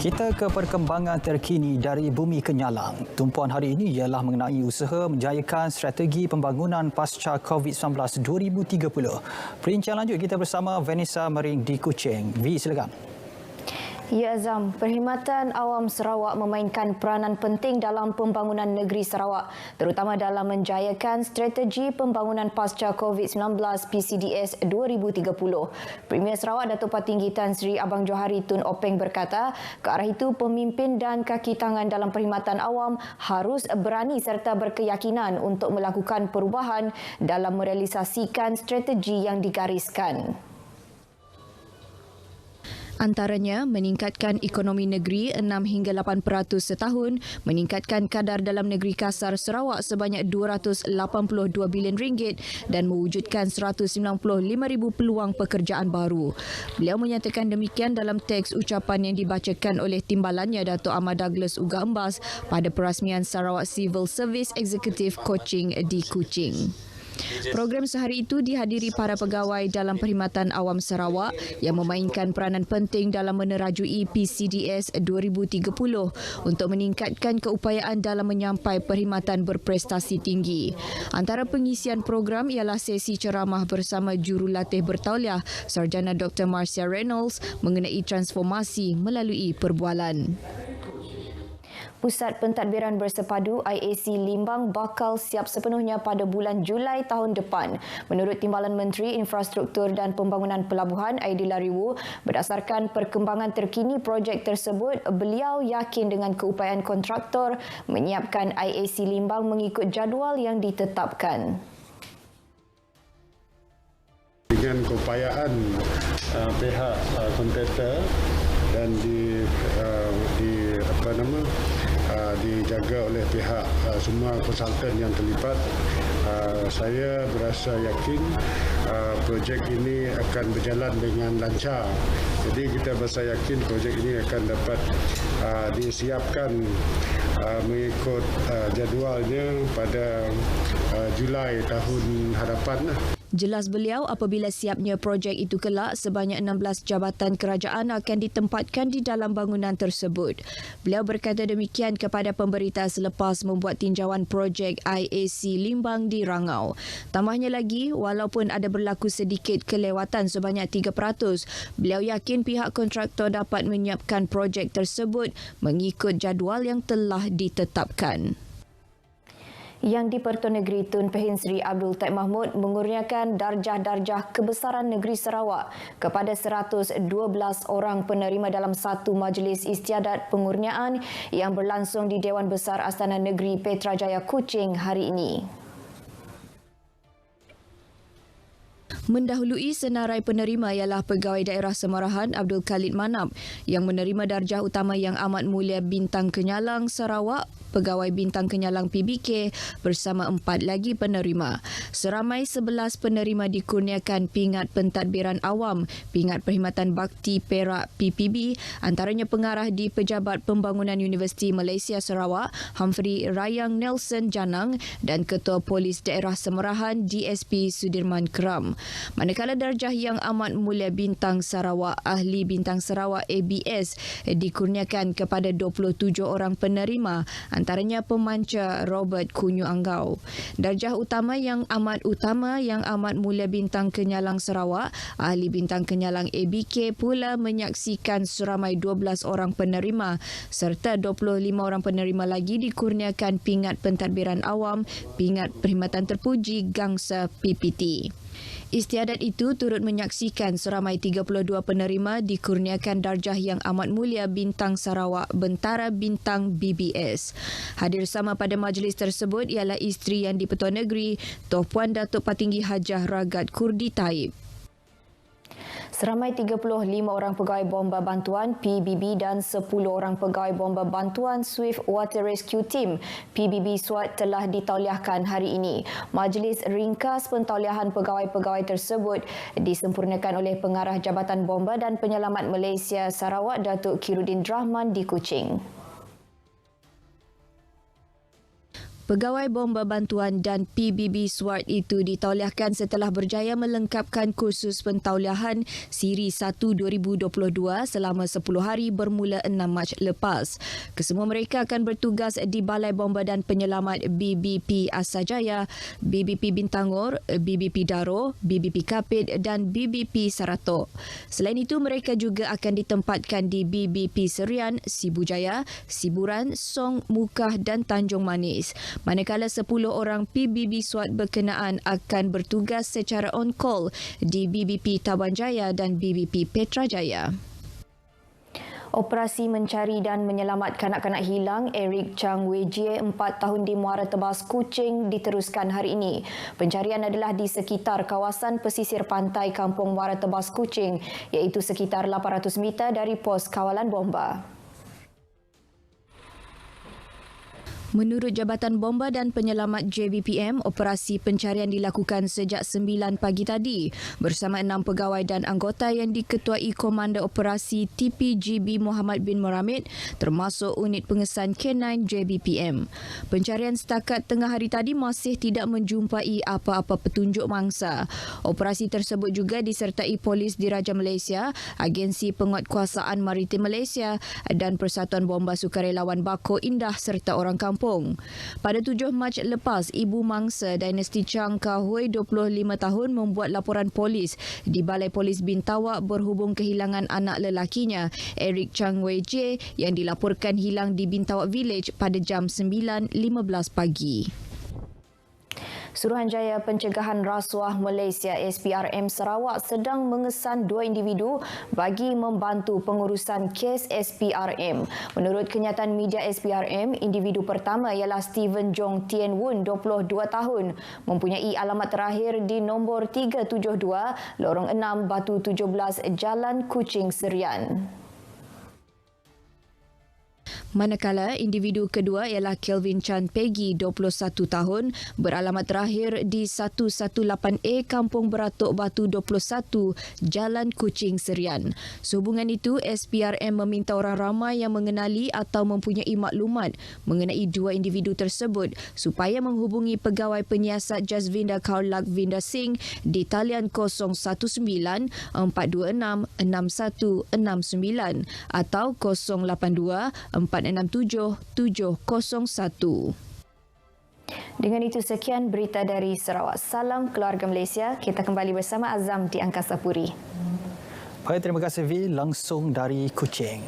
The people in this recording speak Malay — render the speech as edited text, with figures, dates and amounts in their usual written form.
Kita ke perkembangan terkini dari Bumi Kenyalang. Tumpuan hari ini ialah mengenai usaha menjayakan strategi pembangunan pasca COVID-19 2030. Perincian lanjut kita bersama Vanessa Mering di Kuching. V, silakan. Ya Azam, Perkhidmatan Awam Sarawak memainkan peranan penting dalam pembangunan negeri Sarawak, terutama dalam menjayakan strategi pembangunan pasca COVID-19 PCDS 2030. Premier Sarawak Datuk Patinggi Tan Sri Abang Johari Tun Openg berkata, ke arah itu pemimpin dan kaki tangan dalam perkhidmatan awam harus berani serta berkeyakinan untuk melakukan perubahan dalam merealisasikan strategi yang digariskan. Antaranya meningkatkan ekonomi negeri 6 hingga 8% setahun, meningkatkan kadar dalam negeri kasar Sarawak sebanyak RM282 bilion dan mewujudkan 195,000 peluang pekerjaan baru. Beliau menyatakan demikian dalam teks ucapan yang dibacakan oleh timbalannya Datuk Ahmad Douglas Uga Embas pada perasmian Sarawak Civil Service Executive Coaching di Kuching. Program sehari itu dihadiri para pegawai dalam Perkhidmatan Awam Sarawak yang memainkan peranan penting dalam menerajui PCDS 2030 untuk meningkatkan keupayaan dalam menyampai perkhidmatan berprestasi tinggi. Antara pengisian program ialah sesi ceramah bersama jurulatih bertauliah Sarjana Dr. Marcia Reynolds mengenai transformasi melalui perbualan. Pusat Pentadbiran Bersepadu IAC Limbang bakal siap sepenuhnya pada bulan Julai tahun depan. Menurut Timbalan Menteri Infrastruktur dan Pembangunan Pelabuhan Aidil Ariwu, berdasarkan perkembangan terkini projek tersebut, beliau yakin dengan keupayaan kontraktor menyiapkan IAC Limbang mengikut jadual yang ditetapkan. Dengan keupayaan pihak kontraktor dan dijaga oleh pihak semua konsultan yang terlibat, saya berasa yakin projek ini akan berjalan dengan lancar. Jadi kita berasa yakin projek ini akan dapat disiapkan mengikut jadualnya pada Julai tahun hadapan. Jelas beliau apabila siapnya projek itu kelak, sebanyak 16 jabatan kerajaan akan ditempatkan di dalam bangunan tersebut. Beliau berkata demikian kepada pemberita selepas membuat tinjauan projek IAC Limbang di Rangau. Tambahnya lagi, walaupun ada berlaku sedikit kelewatan sebanyak 3%, beliau yakin pihak kontraktor dapat menyiapkan projek tersebut mengikut jadual yang telah ditetapkan. Yang di-Pertuan Negeri Tun Pehin Sri Abdul Taib Mahmud mengurniakan darjah-darjah kebesaran negeri Sarawak kepada 112 orang penerima dalam satu majlis istiadat pengurniaan yang berlangsung di Dewan Besar Astana Negeri Petrajaya Kuching hari ini. Mendahului senarai penerima ialah Pegawai Daerah Semarahan Abdul Khalid Manap yang menerima darjah utama Yang Amat Mulia Bintang Kenyalang Sarawak, Pegawai Bintang Kenyalang PBK bersama 4 lagi penerima. Seramai 11 penerima dikurniakan pingat pentadbiran awam, pingat perkhidmatan bakti Perak PPB, antaranya pengarah di Pejabat Pembangunan Universiti Malaysia Sarawak, Humphrey Rayang Nelson Janang dan Ketua Polis Daerah Semarahan DSP Sudirman Keram. Manakala darjah Yang Amat Mulia Bintang Sarawak, Ahli Bintang Sarawak ABS dikurniakan kepada 27 orang penerima, antaranya pemanca Robert Kunyu Anggau. Darjah utama Yang Amat Mulia Bintang Kenyalang Sarawak, Ahli Bintang Kenyalang ABK pula menyaksikan seramai 12 orang penerima serta 25 orang penerima lagi dikurniakan pingat pentadbiran awam, pingat perkhidmatan terpuji Gangsa PPT. Istiadat itu turut menyaksikan seramai 32 penerima dikurniakan darjah Yang Amat Mulia Bintang Sarawak Bentara Bintang BBS. Hadir sama pada majlis tersebut ialah isteri Yang di-Pertuan Negeri, Tuan Puan Datuk Patinggi Hajah Ragat Kurdi Taib. Seramai 35 orang pegawai bomba bantuan PBB dan 10 orang pegawai bomba bantuan Swift Water Rescue Team PBB SWAT telah ditauliahkan hari ini. Majlis ringkas pentauliahan pegawai-pegawai tersebut disempurnakan oleh Pengarah Jabatan Bomba dan Penyelamat Malaysia Sarawak Datuk Khairuddin Rahman di Kuching. Pegawai bomba bantuan dan PBB SWAT itu ditauliahkan setelah berjaya melengkapkan kursus pentauliahan Siri 1 2022 selama 10 hari bermula 6 Mac lepas. Kesemua mereka akan bertugas di Balai Bomba dan Penyelamat BBP Asajaya, BBP Bintangor, BBP Daro, BBP Kapit dan BBP Saratok. Selain itu, mereka juga akan ditempatkan di BBP Serian, Sibujaya, Siburan, Song, Mukah dan Tanjung Manis. Manakala 10 orang PBB SWAT berkenaan akan bertugas secara on-call di BBP Tabanjaya dan BBP Petrajaya. Operasi mencari dan menyelamat kanak-kanak hilang Eric Chang Wei Jie 4 tahun di Muara Tebas Kuching diteruskan hari ini. Pencarian adalah di sekitar kawasan pesisir pantai Kampung Muara Tebas Kuching iaitu sekitar 800 meter dari pos kawalan bomba. Menurut Jabatan Bomba dan Penyelamat JBPM, operasi pencarian dilakukan sejak 9 pagi tadi bersama 6 pegawai dan anggota yang diketuai Komander Operasi TPGB Muhammad bin Moramid termasuk unit pengesan K9 JBPM. Pencarian setakat tengah hari tadi masih tidak menjumpai apa-apa petunjuk mangsa. Operasi tersebut juga disertai Polis Diraja Malaysia, Agensi Penguatkuasaan Maritim Malaysia dan Persatuan Bomba Sukarelawan Bako Indah serta orang kampung. Pada 7 Mac lepas, ibu mangsa dinasti Chang Kah Hui 25 tahun membuat laporan polis di Balai Polis Bintawak berhubung kehilangan anak lelakinya, Eric Chang Wei Jie, yang dilaporkan hilang di Bintawak Village pada jam 9.15 pagi. Suruhanjaya Pencegahan Rasuah Malaysia SPRM Sarawak sedang mengesan 2 individu bagi membantu pengurusan kes SPRM. Menurut kenyataan media SPRM, individu pertama ialah Steven Jong Tien Woon, 22 tahun, mempunyai alamat terakhir di nombor 372, Lorong 6, Batu 17, Jalan Kuching, Serian. Manakala individu kedua ialah Kelvin Chan Peggy, 21 tahun, beralamat terakhir di 118A Kampung Beratuk Batu 21, Jalan Kuching, Serian. Sehubungan itu, SPRM meminta orang ramai yang mengenali atau mempunyai maklumat mengenai dua individu tersebut supaya menghubungi Pegawai Penyiasat Jasvinda Kaur Lakvinda Singh di talian 019-426-6169 atau 082-467-701. Dengan itu sekian berita dari Sarawak. Salam keluarga Malaysia. Kita kembali bersama Azam di Angkasa Puri. Baik, terima kasih Vi langsung dari Kuching.